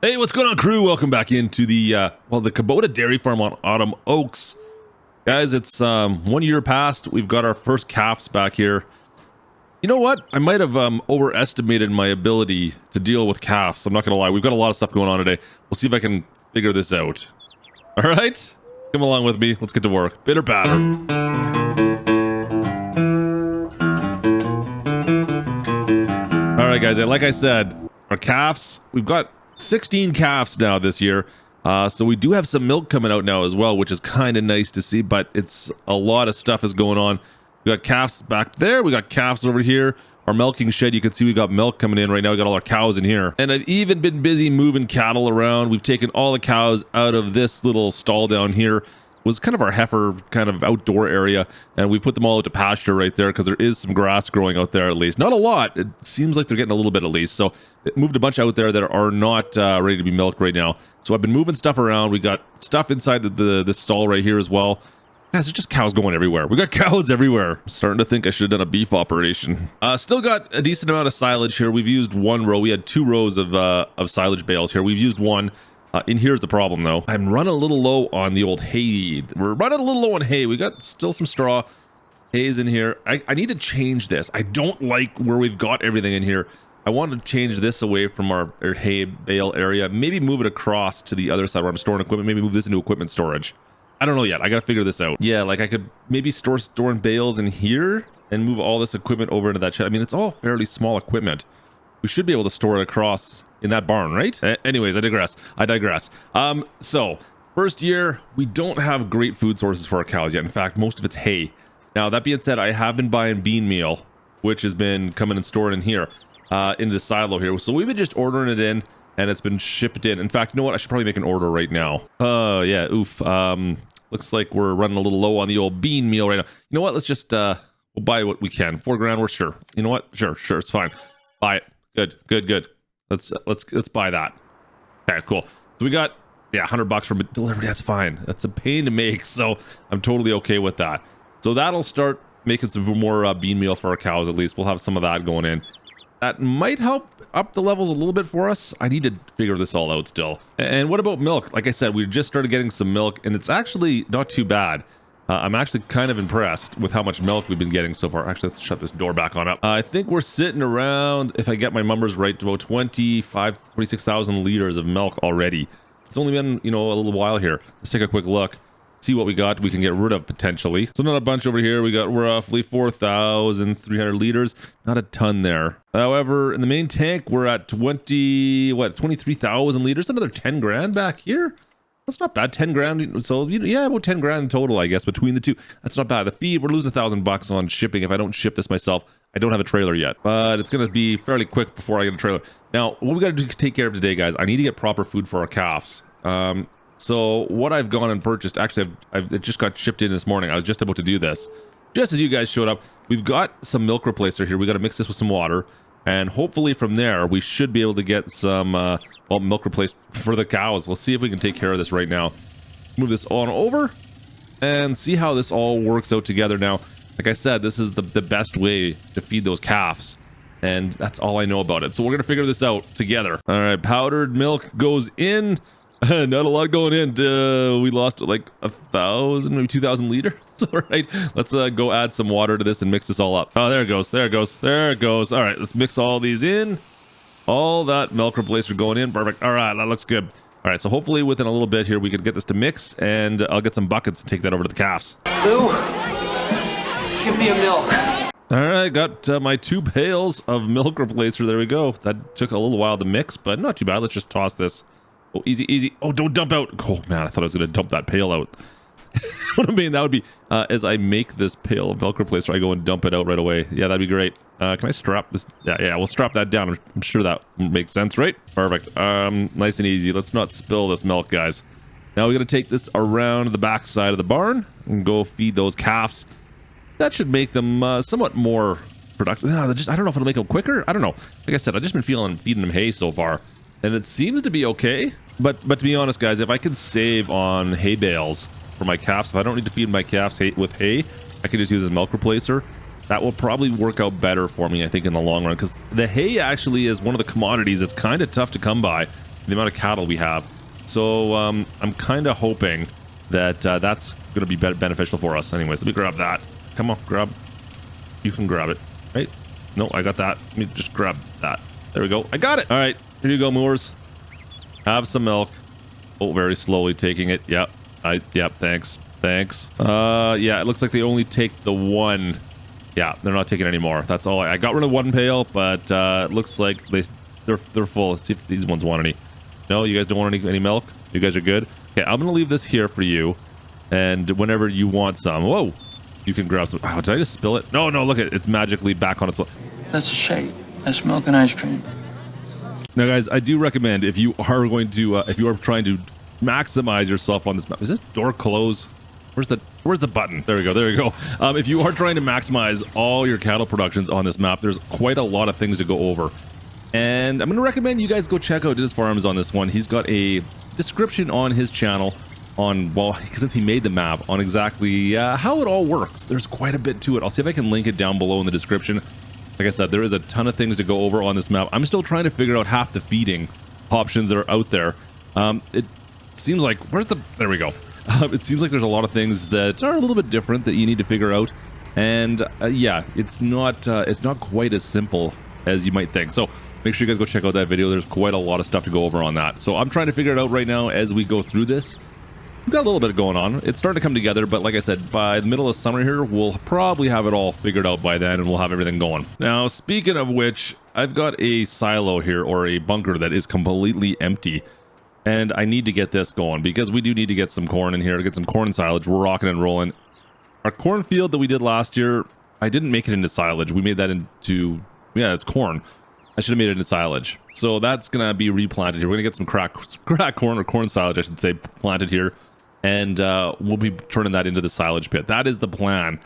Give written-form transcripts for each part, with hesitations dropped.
Hey, what's going on, crew? Welcome back into the the Kubota dairy farm on Autumn Oaks. Guys, it's 1 year past. We've got our first calves back here. You know what? I might have overestimated my ability to deal with calves. I'm not gonna lie. We've got a lot of stuff going on today. We'll see if I can figure this out. All right, come along with me. Let's get to work. Bitter batter. All right, guys. Like I said, our calves. We've got 16 calves now this year. So we do have some milk coming out now as well, which is kind of nice to see, but it's a lot of stuff is going on. We got calves back there. We got calves over here. Our milking shed, you can see we got milk coming in right now. We got all our cows in here. And I've even been busy moving cattle around. We've taken all the cows out of this little stall down here. It was kind of our heifer kind of outdoor area, and we put them all out to pasture right there because there is some grass growing out there at least. Not a lot. It seems like they're getting a little bit at least. So it moved a bunch out there that are not ready to be milked right now. So I've been moving stuff around. We got stuff inside the stall right here as well. Guys, there's just cows going everywhere. We got cows everywhere. I'm starting to think I should have done a beef operation. Still got a decent amount of silage here. We've used one row. We had 2 rows of silage bales here. We've used one. In here's the problem though. I'm running a little low on the old hay. We're running a little low on hay. We got still some straw. Hay's in here. I need to change this. I don't like where we've got everything in here. I want to change this away from our hay bale area. Maybe move it across to the other side where I'm storing equipment. Maybe move this into equipment storage. I don't know yet. I got to figure this out. Yeah, like I could maybe storing bales in here and move all this equipment over into that shed. I mean, it's all fairly small equipment. We should be able to store it across in that barn, right? Anyways, I digress. So first year, we don't have great food sources for our cows yet. In fact, most of it's hay. Now, that being said, I have been buying bean meal, which has been coming and stored in here, into the silo here. So we've been just ordering it in, and it's been shipped in. In fact, you know what? I should probably make an order right now. Oh, yeah, oof. Looks like we're running a little low on the old bean meal right now. You know what? Let's just, we'll buy what we can. $4 grand, we're sure. You know what? Sure, it's fine. Buy it. Good. Let's buy that. Okay, cool. So we got, yeah, $100 for delivery. That's fine. That's a pain to make, so I'm totally okay with that. So that'll start making some more bean meal for our cows. At least we'll have some of that going in. That might help up the levels a little bit for us. I need to figure this all out still. And what about milk? Like I said, we just started getting some milk, and it's actually not too bad. I'm actually kind of impressed with how much milk we've been getting so far. Actually, let's shut this door back on up. I think we're sitting around, if I get my numbers right, to about 26,000 liters of milk already. It's only been, you know, a little while here. Let's take a quick look, see what we got we can get rid of potentially. So not a bunch over here. We got roughly 4,300 liters. Not a ton there. However, in the main tank, we're at 23,000 liters. Another 10 grand back here. That's not bad. 10 grand. So yeah, about 10 grand in total, I guess, between the two. That's not bad. The feed, we're losing $1,000 on shipping. If I don't ship this myself, I don't have a trailer yet, but it's going to be fairly quick before I get a trailer. Now, what we got to take care of today, guys, I need to get proper food for our calves. So what I've gone and purchased, actually, it just got shipped in this morning. I was just about to do this. Just as you guys showed up, we've got some milk replacer here. We got to mix this with some water. And hopefully from there, we should be able to get some milk replaced for the cows. We'll see if we can take care of this right now. Move this on over and see how this all works out together. Now, like I said, this is the best way to feed those calves. And that's all I know about it. So we're going to figure this out together. All right, powdered milk goes in. Not a lot going in. We lost like 1,000, maybe 2,000 liters. All right, let's go add some water to this and mix this all up. Oh, there it goes. There it goes. All right, let's mix all these in. All that milk replacer going in. Perfect. All right, that looks good. All right, so hopefully within a little bit here, we can get this to mix, and I'll get some buckets and take that over to the calves. Lou, give me a milk. All right, got my 2 pails of milk replacer. There we go. That took a little while to mix, but not too bad. Let's just toss this. Oh, easy. Oh, don't dump out. Oh, man, I thought I was going to dump that pail out. What I mean, that would be, as I make this pail of milk replacer, I go and dump it out right away. Yeah, that'd be great. Can I strap this? Yeah, we'll strap that down. I'm sure that makes sense, right? Perfect. Nice and easy. Let's not spill this milk, guys. Now we're going to take this around the back side of the barn and go feed those calves. That should make them somewhat more productive. I don't know if it'll make them quicker. I don't know. Like I said, I've just been feeding them hay so far, and it seems to be okay. But to be honest, guys, if I can save on hay bales for my calves, if I don't need to feed my calves with hay, I can just use a milk replacer. That will probably work out better for me, I think, in the long run, because the hay actually is one of the commodities that's kind of tough to come by. the amount of cattle we have. So I'm kind of hoping that that's going to be beneficial for us. Anyways, let me grab that. Come on, grab. You can grab it, right? No, I got that. Let me just grab that. There we go. I got it. All right, here you go, Moors. Have some milk. Oh, very slowly taking it. Yep. Yep. Thanks. Thanks. Yeah, it looks like they only take the one. Yeah, they're not taking any more. That's all. I got rid of one pail, but it looks like they're full. Let's see if these ones want any. No, you guys don't want any milk? You guys are good? Okay, I'm gonna leave this here for you. And whenever you want some, whoa, you can grab some. Oh, did I just spill it? No, look at it. It's magically back on its. That's a shake. That's milk and ice cream. Now, guys, I do recommend if you are going to, if you are trying to maximize yourself on this map. Is this door closed? Where's the button? There we go. There we go. If you are trying to maximize all your cattle productions on this map, there's quite a lot of things to go over. And I'm going to recommend you guys go check out his farms on this one. He's got a description on his channel on, well, since he made the map, on exactly how it all works. There's quite a bit to it. I'll see if I can link it down below in the description. Like I said, there is a ton of things to go over on this map. I'm still trying to figure out half the feeding options that are out there. It seems like, there we go. It seems like there's a lot of things that are a little bit different that you need to figure out. And yeah, it's not quite as simple as you might think. So make sure you guys go check out that video. There's quite a lot of stuff to go over on that. So I'm trying to figure it out right now as we go through this. We've got a little bit going on. It's starting to come together, but like I said, by the middle of summer here, we'll probably have it all figured out by then, and we'll have everything going. Now, speaking of which, I've got a silo here, or a bunker that is completely empty, and I need to get this going because we do need to get some corn in here, to get some corn silage. We're rocking and rolling. Our cornfield that we did last year, I didn't make it into silage. We made that into, yeah, it's corn. I should have made it into silage. So that's going to be replanted here. We're going to get some crack corn, or corn silage, I should say, planted here. And we'll be turning that into the silage pit. That is the plan.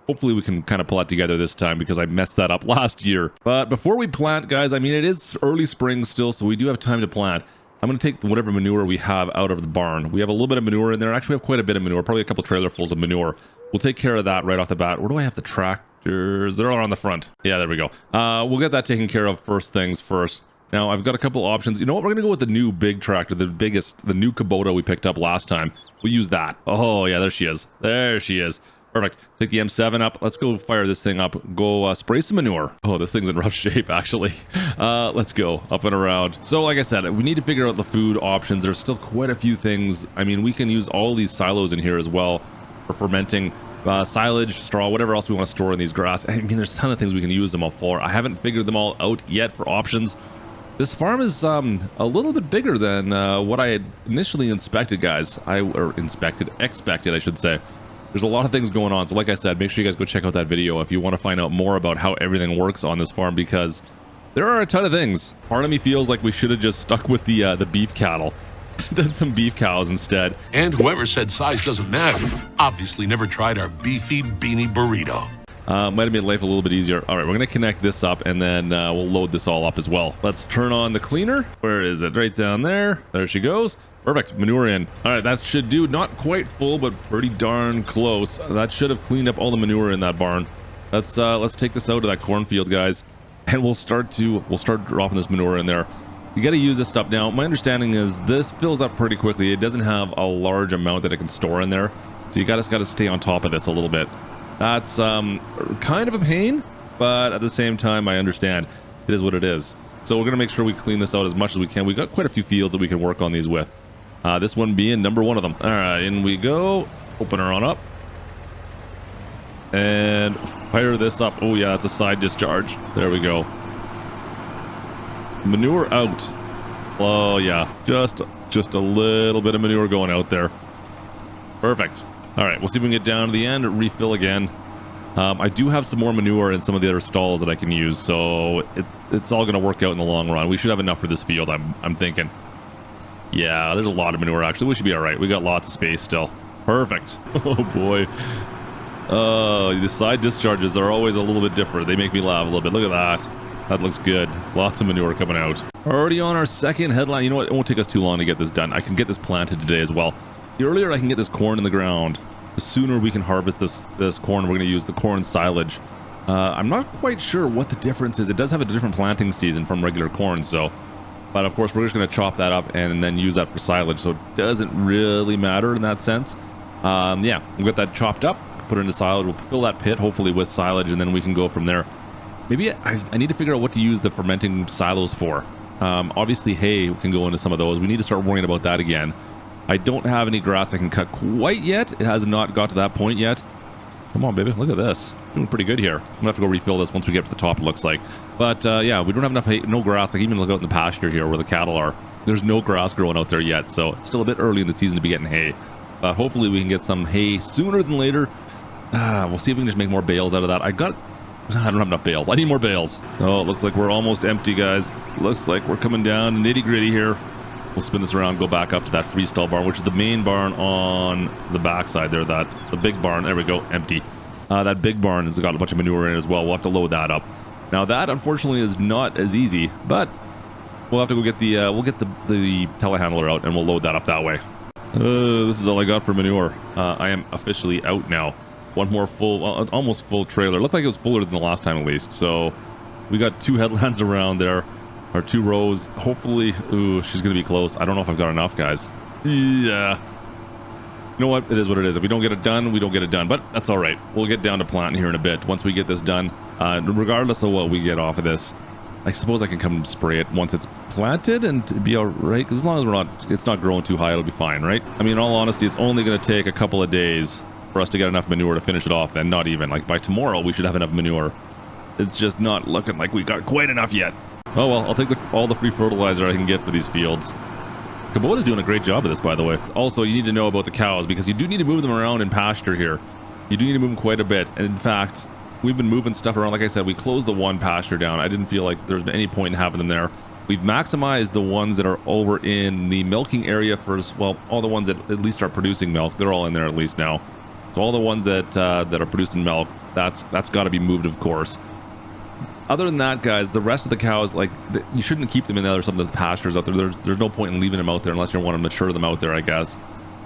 Hopefully we can kind of pull that together this time because I messed that up last year. But before we plant, guys, I mean, it is early spring still, so we do have time to plant. I'm going to take whatever manure we have out of the barn. We have a little bit of manure in there. Actually, we have quite a bit of manure, probably a couple trailerfuls of manure. We'll take care of that right off the bat. Where do I have the tractors? They're all on the front. Yeah, there we go. We'll get that taken care of first things first. Now, I've got a couple options. You know what? We're going to go with the new big tractor, the new Kubota we picked up last time. We'll use that. Oh, yeah, there she is. There she is. Perfect. Take the M7 up. Let's go fire this thing up. Go spray some manure. Oh, this thing's in rough shape, actually. Let's go up and around. So, like I said, we need to figure out the food options. There's still quite a few things. I mean, we can use all these silos in here as well for fermenting silage, straw, whatever else we want to store in these grass. I mean, there's a ton of things we can use them all for. I haven't figured them all out yet for options. This farm is a little bit bigger than what I had initially expected, guys. Expected, I should say. There's a lot of things going on. So like I said, make sure you guys go check out that video if you want to find out more about how everything works on this farm, because there are a ton of things. Part of me feels like we should have just stuck with the beef cattle. Done some beef cows instead. And whoever said size doesn't matter obviously never tried our beefy beanie burrito. Might have made life a little bit easier. All right, we're going to connect this up, and then we'll load this all up as well. Let's turn on the cleaner. Where is it? Right down there. There she goes. Perfect. Manure in. All right, that should do. Not quite full, but pretty darn close. That should have cleaned up all the manure in that barn. Let's take this out to that cornfield, guys, and we'll start dropping this manure in there. You got to use this stuff now. My understanding is this fills up pretty quickly. It doesn't have a large amount that it can store in there, so you just got to stay on top of this a little bit. That's kind of a pain, but at the same time, I understand it is what it is. So we're going to make sure we clean this out as much as we can. We've got quite a few fields that we can work on these with. This one being number one of them. All right, in we go. Open her on up. And fire this up. Oh, yeah, that's a side discharge. There we go. Manure out. Oh, yeah. Just a little bit of manure going out there. Perfect. All right, we'll see if we can get down to the end, refill again. I do have some more manure in some of the other stalls that I can use, so it's all going to work out in the long run. We should have enough for this field, I'm thinking. Yeah, there's a lot of manure, actually. We should be all right. We got lots of space still. Perfect. Oh, boy. The side discharges are always a little bit different. They make me laugh a little bit. Look at that. That looks good. Lots of manure coming out. Already on our second headline. You know what? It won't take us too long to get this done. I can get this planted today as well. The earlier I can get this corn in the ground, the sooner we can harvest this corn. We're going to use the corn silage. I'm not quite sure what the difference is. It does have a different planting season from regular corn, so But of course, we're just going to chop that up and then use that for silage. So it doesn't really matter in that sense. Yeah, we'll get that chopped up, put it into silage. We'll fill that pit, hopefully with silage, and then we can go from there. Maybe I need to figure out what to use the fermenting silos for. Obviously, hay can go into some of those. We need to start worrying about that again. I don't have any grass I can cut quite yet. It has not got to that point yet. Come on, baby. Look at this. Doing pretty good here. I'm going to have to go refill this once we get to the top, it looks like. But yeah, we don't have enough hay, no grass. I can even look out in the pasture here where the cattle are. There's no grass growing out there yet, so it's still a bit early in the season to be getting hay. But hopefully we can get some hay sooner than later. We'll see if we can just make more bales out of that. I don't have enough bales. I need more bales. Oh, it looks like we're almost empty, guys. Looks like we're coming down nitty gritty here. We'll spin this around, go back up to that freestall barn, which is the main barn on the backside there. The big barn. There we go. Empty. That big barn has got a bunch of manure in it as well. We'll have to load that up. Now that unfortunately is not as easy, but we'll have to go get the the telehandler out and we'll load that up that way. This is all I got for manure. I am officially out now. One more full, almost full trailer. Looked like it was fuller than the last time at least. So we got 2 headlands around there, or 2 rows. Hopefully, ooh, she's gonna be close. I don't know if I've got enough, guys. Yeah. You know what? It is what it is. If we don't get it done, we don't get it done. But that's all right. We'll get down to planting here in a bit. Once we get this done, regardless of what we get off of this, I suppose I can come spray it once it's planted and it'd be all right. Because as long as it's not growing too high, it'll be fine, right? I mean, in all honesty, it's only going to take a couple of days for us to get enough manure to finish it off. Then not even like by tomorrow, we should have enough manure. It's just not looking like we got quite enough yet. Oh well, I'll take all the free fertilizer I can get for these fields. Kubota's doing a great job of this, by the way. Also, you need to know about the cows because you do need to move them around in pasture here. You do need to move them quite a bit. And in fact, we've been moving stuff around. Like I said, we closed the one pasture down. I didn't feel like there's any point in having them there. We've maximized the ones that are over in the milking area for, well, all the ones that at least are producing milk. They're all in there at least now. So all the ones that are producing milk, that's got to be moved, of course. Other than that, guys, the rest of the cows, like, you shouldn't keep them in there or some of the pastures out there. There's no point in leaving them out there unless you want to mature them out there, I guess,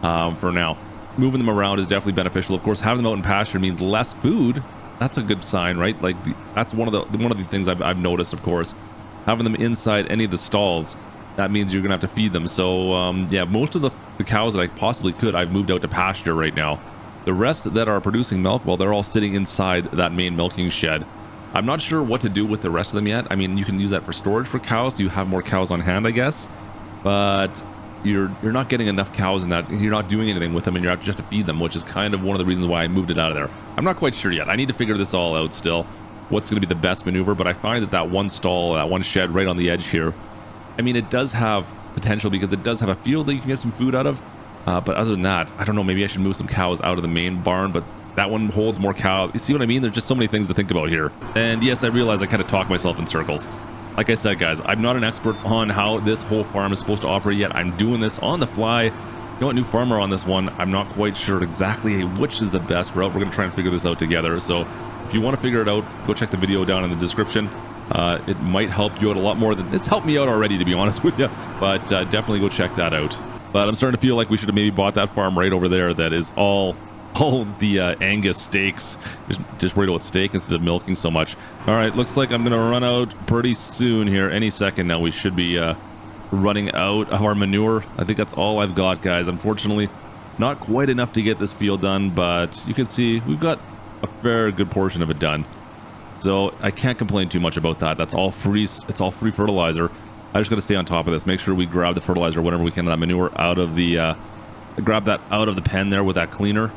for now. Moving them around is definitely beneficial. Of course, having them out in pasture means less food. That's a good sign, right? Like, that's one of the things I've noticed, of course. Having them inside any of the stalls, that means you're going to have to feed them. So, yeah, most of the cows that I possibly could, I've moved out to pasture right now. The rest that are producing milk, well, they're all sitting inside that main milking shed. I'm not sure what to do with the rest of them yet. I mean, you can use that for storage for cows, so you have more cows on hand, I guess. But you're not getting enough cows in that. You're not doing anything with them, and you have to just feed them, which is kind of one of the reasons why I moved it out of there. I'm not quite sure yet. I need to figure this all out still. What's going to be the best maneuver? But I find that one stall, that one shed right on the edge here, I mean, it does have potential because it does have a field that you can get some food out of. But other than that, I don't know. Maybe I should move some cows out of the main barn, but that one holds more cows. You see what I mean? There's just so many things to think about here. And yes, I realize I kind of talk myself in circles. Like I said, guys, I'm not an expert on how this whole farm is supposed to operate yet. I'm doing this on the fly. You know what, new farmer on this one, I'm not quite sure exactly which is the best route. We're going to try and figure this out together. So if you want to figure it out, go check the video down in the description. It might help you out a lot more than it's helped me out already, to be honest with you. But definitely go check that out. But I'm starting to feel like we should have maybe bought that farm right over there that is all the Angus steaks. Just worried about steak instead of milking so much. All right, looks like I'm gonna run out pretty soon here. Any second now we should be running out of our manure. I think that's all I've got, guys. Unfortunately, not quite enough to get this field done, but you can see we've got a fair good portion of it done. So I can't complain too much about that. That's all free. It's all free fertilizer. I just got to stay on top of this. Make sure we grab the fertilizer whenever we can, that manure out of the grab that out of the pen there with that cleaner.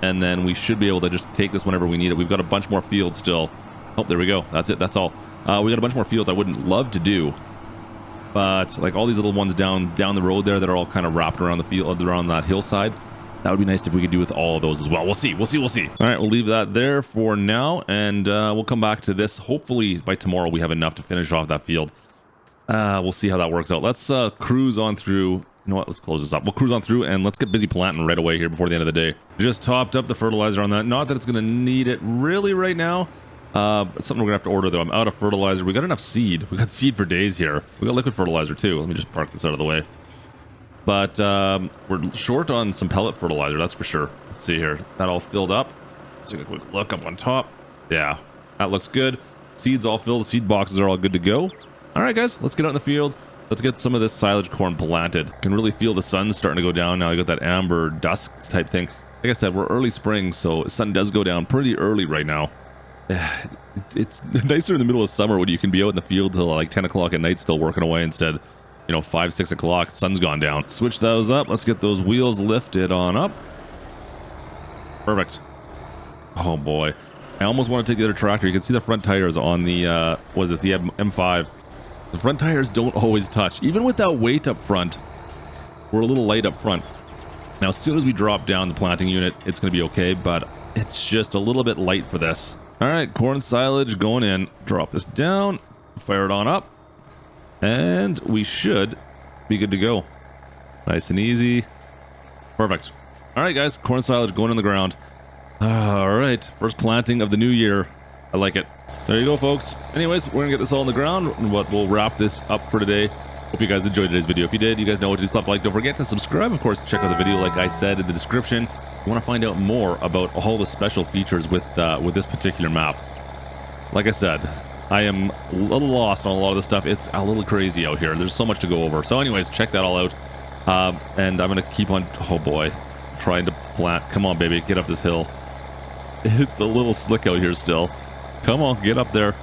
And then we should be able to just take this whenever we need it. We've got a bunch more fields still. Oh, there we go. That's it. That's all. We got a bunch more fields I wouldn't love to do. But like all these little ones down the road there that are all kind of wrapped around the field, around that hillside. That would be nice if we could do with all of those as well. We'll see. We'll see. We'll see. All right, we'll leave that there for now. And we'll come back to this. Hopefully by tomorrow we have enough to finish off that field. We'll see how that works out. Let's cruise on through. You know what? Let's close this up. We'll cruise on through and let's get busy planting right away here before the end of the day. Just topped up the fertilizer on that. Not that it's going to need it really right now. It's something we're going to have to order, though. I'm out of fertilizer. We got enough seed. We got seed for days here. We got liquid fertilizer, too. Let me just park this out of the way. But we're short on some pellet fertilizer, that's for sure. Let's see here. That all filled up. Let's take a quick look up on top. Yeah, that looks good. Seeds all filled. The seed boxes are all good to go. All right, guys, let's get out in the field. Let's get some of this silage corn planted. Can really feel the sun starting to go down now. I got that amber dusk type thing. Like I said, we're early spring, so sun does go down pretty early right now. It's nicer in the middle of summer when you can be out in the field till like 10 o'clock at night still working away instead, you know, 5, 6 o'clock, sun's gone down. Switch those up. Let's get those wheels lifted on up. Perfect. Oh boy. I almost want to take the other tractor. You can see the front tires on the, what is this, the M5. The front tires don't always touch. Even with that weight up front, we're a little light up front. Now, as soon as we drop down the planting unit, it's going to be okay, but it's just a little bit light for this. All right, corn silage going in. Drop this down, fire it on up, and we should be good to go. Nice and easy. Perfect. All right, guys, corn silage going in the ground. All right, first planting of the new year. I like it. There you go, folks. Anyways, we're gonna get this all in the ground, and we'll wrap this up for today. Hope you guys enjoyed today's video. If you did, you guys know what to do. Slap a like. Don't forget to subscribe. Of course, check out the video like I said in the description. If you want to find out more about all the special features with this particular map. Like I said, I am a little lost on a lot of the stuff. It's a little crazy out here. There's so much to go over. So anyways, check that all out. And I'm going to keep on, oh boy, trying to plant. Come on, baby, get up this hill. It's a little slick out here still. Come on, get up there.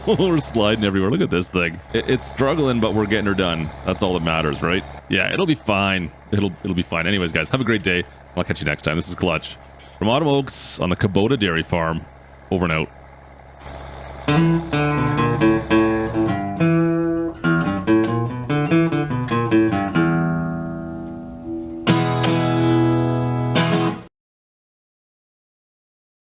We're sliding everywhere. Look at this thing. It's struggling, but we're getting her done. That's all that matters, right? Yeah, it'll be fine. It'll be fine. Anyways, guys, have a great day. I'll catch you next time. This is Clutch from Autumn Oaks on the Kubota Dairy Farm. Over and out.